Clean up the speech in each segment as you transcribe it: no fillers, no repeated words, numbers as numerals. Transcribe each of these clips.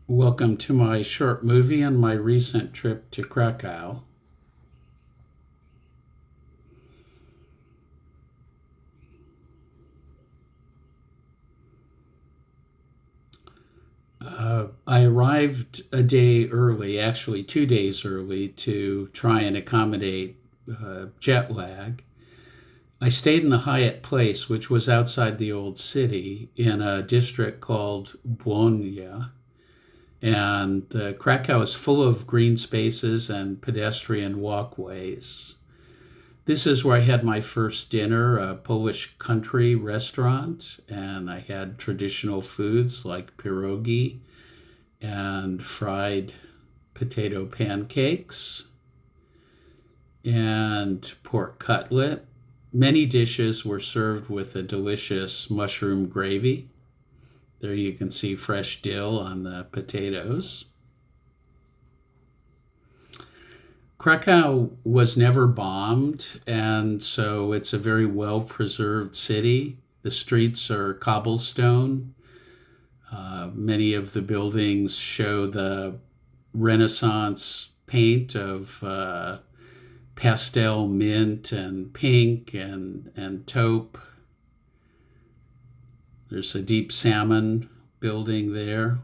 Welcome to my short movie and my recent trip to Krakow. I arrived a day early, actually 2 days early, to try and accommodate jet lag. I stayed in the Hyatt Place, which was outside the old city, in a district called Błonia. And Krakow is full of green spaces and pedestrian walkways. This is where I had my first dinner, a Polish country restaurant, and I had traditional foods like pierogi and fried potato pancakes and pork cutlet. Many dishes were served with a delicious mushroom gravy. There you can see fresh dill on the potatoes. Krakow was never bombed, and so it's a very well preserved city. The streets are cobblestone. Many of the buildings show the Renaissance paint of pastel mint and pink and taupe. There's a deep salmon building there.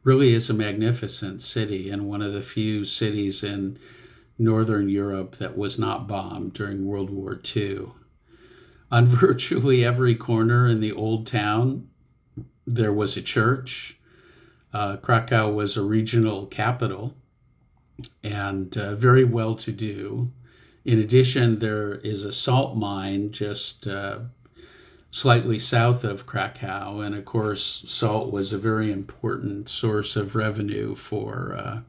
Really is a magnificent city and one of the few cities in Northern Europe that was not bombed during World War II. On virtually every corner in the old town, there was a church. Krakow was a regional capital and very well to do. In addition, there is a salt mine just slightly south of Krakow. And of course, salt was a very important source of revenue for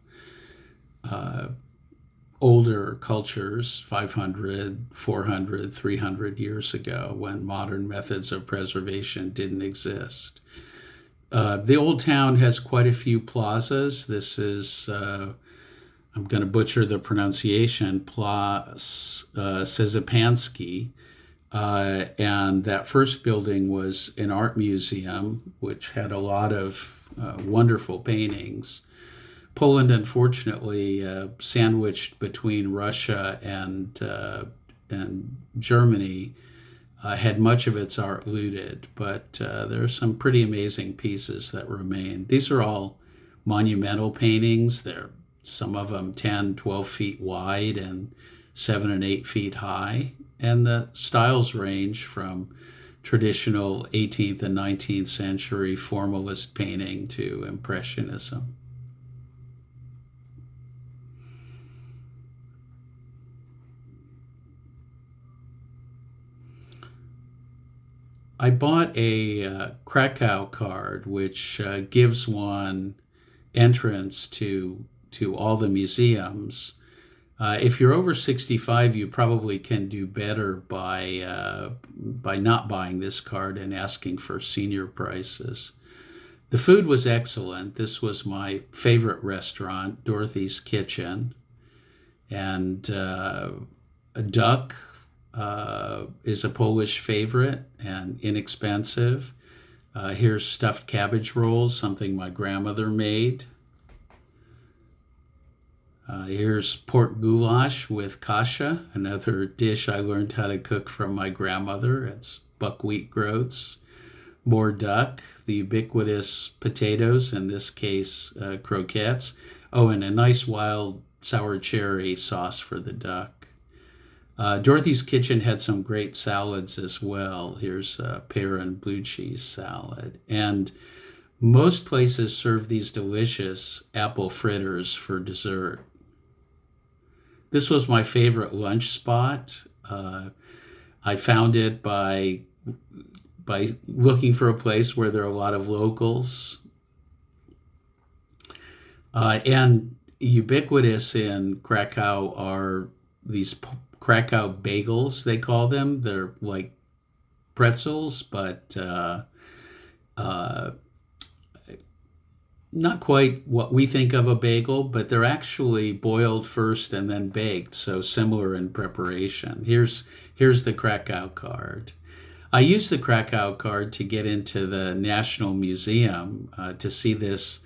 older cultures 500, 400, 300 years ago when modern methods of preservation didn't exist. The old town has quite a few plazas. This is, I'm going to butcher the pronunciation, Szczepański. And that first building was an art museum, which had a lot of wonderful paintings. Poland, unfortunately, sandwiched between Russia and Germany, had much of its art looted, but there are some pretty amazing pieces that remain. These are all monumental paintings. They're some of them 10, 12 feet wide and 7 and 8 feet high. And the styles range from traditional 18th and 19th century formalist painting to Impressionism. I bought a Krakow card, which gives one entrance to all the museums. If you're over 65, you probably can do better by not buying this card and asking for senior prices. The food was excellent. This was my favorite restaurant, Dorothy's Kitchen, and a duck is a Polish favorite and inexpensive. Here's stuffed cabbage rolls, something my grandmother made. Here's pork goulash with kasha, another dish I learned how to cook from my grandmother. It's buckwheat groats. More duck, the ubiquitous potatoes, in this case, croquettes. Oh, and a nice wild sour cherry sauce for the duck. Dorothy's Kitchen had some great salads as well. Here's a pear and blue cheese salad. And most places serve these delicious apple fritters for dessert. This was my favorite lunch spot. I found it by looking for a place where there are a lot of locals. And ubiquitous in Krakow are these Krakow bagels, they call them. They're like pretzels, but not quite what we think of a bagel, but they're actually boiled first and then baked, so similar in preparation. Here's the Krakow card. I used the Krakow card to get into the National Museum to see this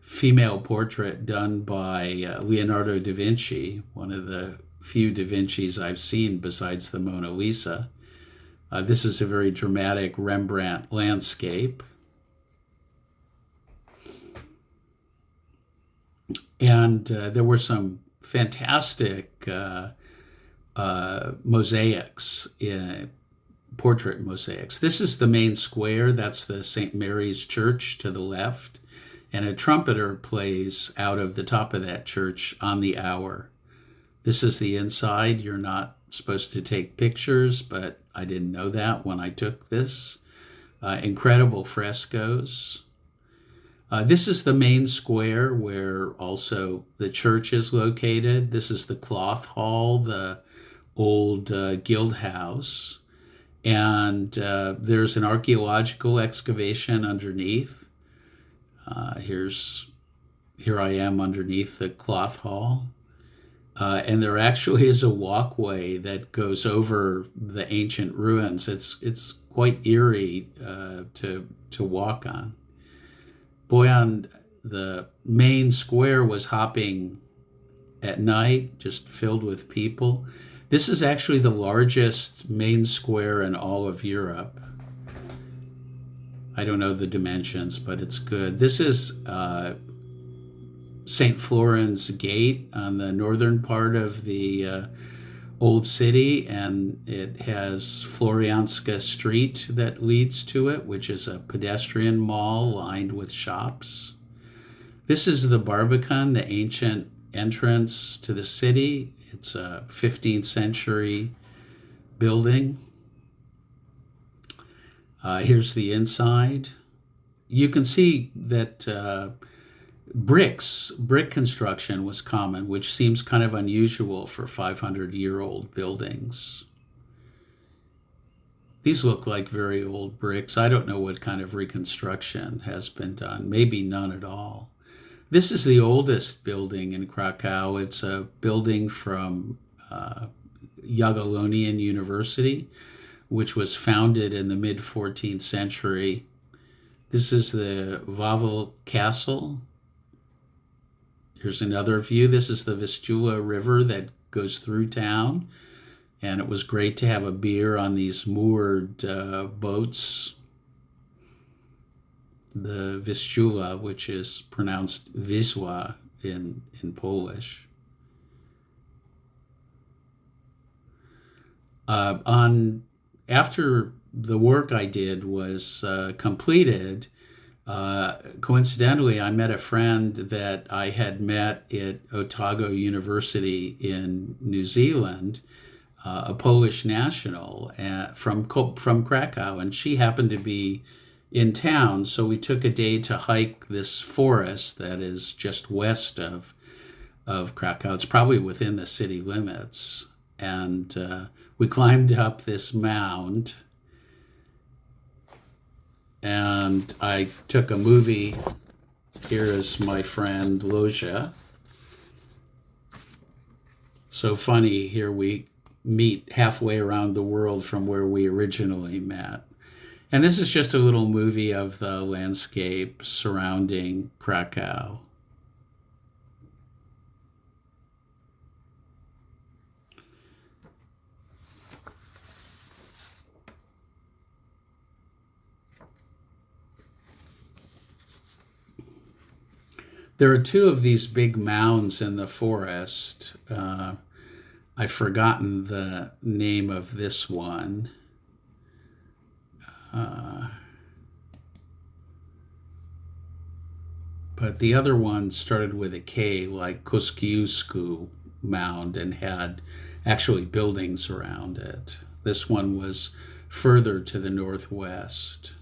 female portrait done by Leonardo da Vinci, one of the few da Vincis I've seen besides the Mona Lisa. This is a very dramatic Rembrandt landscape. And there were some fantastic mosaics, portrait mosaics. This is the main square. That's the St. Mary's Church to the left. And a trumpeter plays out of the top of that church on the hour. This is the inside. You're not supposed to take pictures, but I didn't know that when I took this. Incredible frescoes. This is the main square where also the church is located. This is the Cloth Hall, the old guild house. And there's an archaeological excavation underneath. Here I am underneath the Cloth Hall. And there actually is a walkway that goes over the ancient ruins. It's quite eerie to walk on. Boyan, the main square was hopping at night, just filled with people. This is actually the largest main square in all of Europe. I don't know the dimensions, but it's good. This is St. Florence Gate on the northern part of the old city, and it has Florianska Street that leads to it, which is a pedestrian mall lined with shops. This is the Barbican, the ancient entrance to the city. It's a 15th century building. Here's the inside. You can see that brick construction was common, which seems kind of unusual for 500-year-old buildings. These look like very old bricks. I don't know what kind of reconstruction has been done. Maybe none at all. This is the oldest building in Krakow. It's a building from Jagiellonian University, which was founded in the mid-14th century. This is the Wawel Castle. Here's another view. This is the Vistula River that goes through town. And it was great to have a beer on these moored boats. The Vistula, which is pronounced Wisła in Polish. After the work I did was completed, coincidentally, I met a friend that I had met at Otago University in New Zealand, a Polish national from Krakow, and she happened to be in town, so we took a day to hike this forest that is just west of Krakow. It's probably within the city limits, and we climbed up this mound, and I took a movie. Here is my friend Loja. So funny, here we meet halfway around the world from where we originally met. And this is just a little movie of the landscape surrounding Krakow. There are two of these big mounds in the forest. I've forgotten the name of this one. But the other one started with a K, like Kosciuszko Mound, and had actually buildings around it. This one was further to the northwest.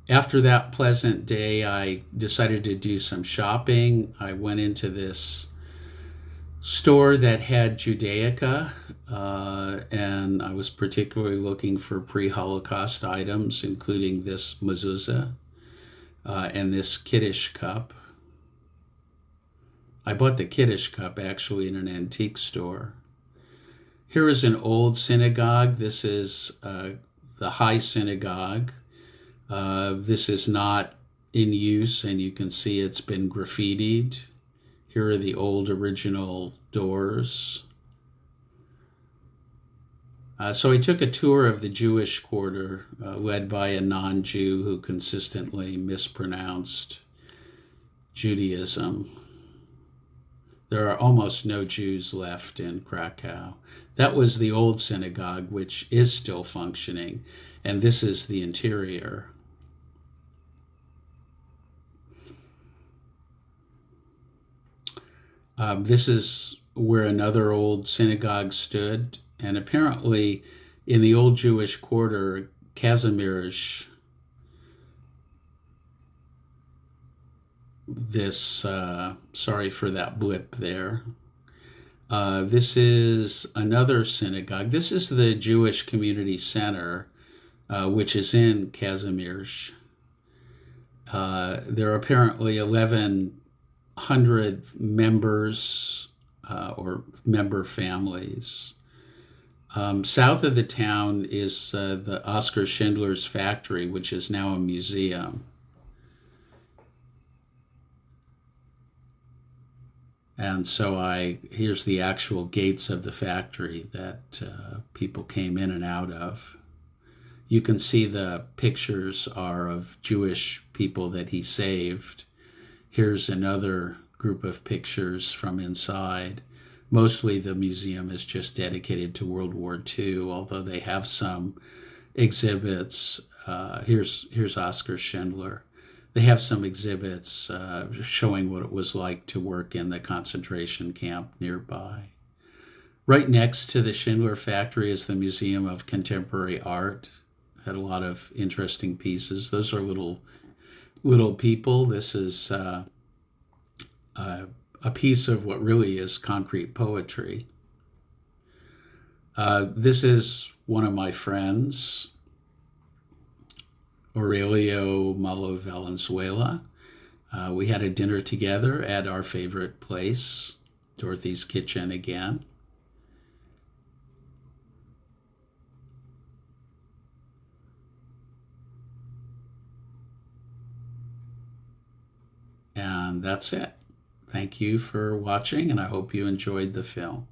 After that pleasant day, I decided to do some shopping. I went into this store that had Judaica, and I was particularly looking for pre-Holocaust items, including this mezuzah and this Kiddush cup. I bought the Kiddush cup actually in an antique store. Here is an old synagogue. This is the High Synagogue. This is not in use, and you can see it's been graffitied. Here are the old original doors. So I took a tour of the Jewish quarter, led by a non-Jew who consistently mispronounced Judaism. There are almost no Jews left in Krakow. That was the old synagogue, which is still functioning, and this is the interior. This is where another old synagogue stood, and apparently in the old Jewish quarter, Kazimierz, this, sorry for that blip there. This is another synagogue. This is the Jewish Community Center, which is in Kazimierz. There are apparently 1,100 members or member families. South of the town is the Oskar Schindler's factory, which is now a museum. And so here's the actual gates of the factory that people came in and out of. You can see the pictures are of Jewish people that he saved. Here's another group of pictures from inside. Mostly the museum is just dedicated to World War II, although they have some exhibits. Here's Oskar Schindler. They have some exhibits showing what it was like to work in the concentration camp nearby. Right next to the Schindler factory is the Museum of Contemporary Art. Had a lot of interesting pieces. Those are little people. This is a piece of what really is concrete poetry. This is one of my friends, Aurelio Malo Valenzuela. We had a dinner together at our favorite place, Dorothy's Kitchen again. And that's it. Thank you for watching, and I hope you enjoyed the film.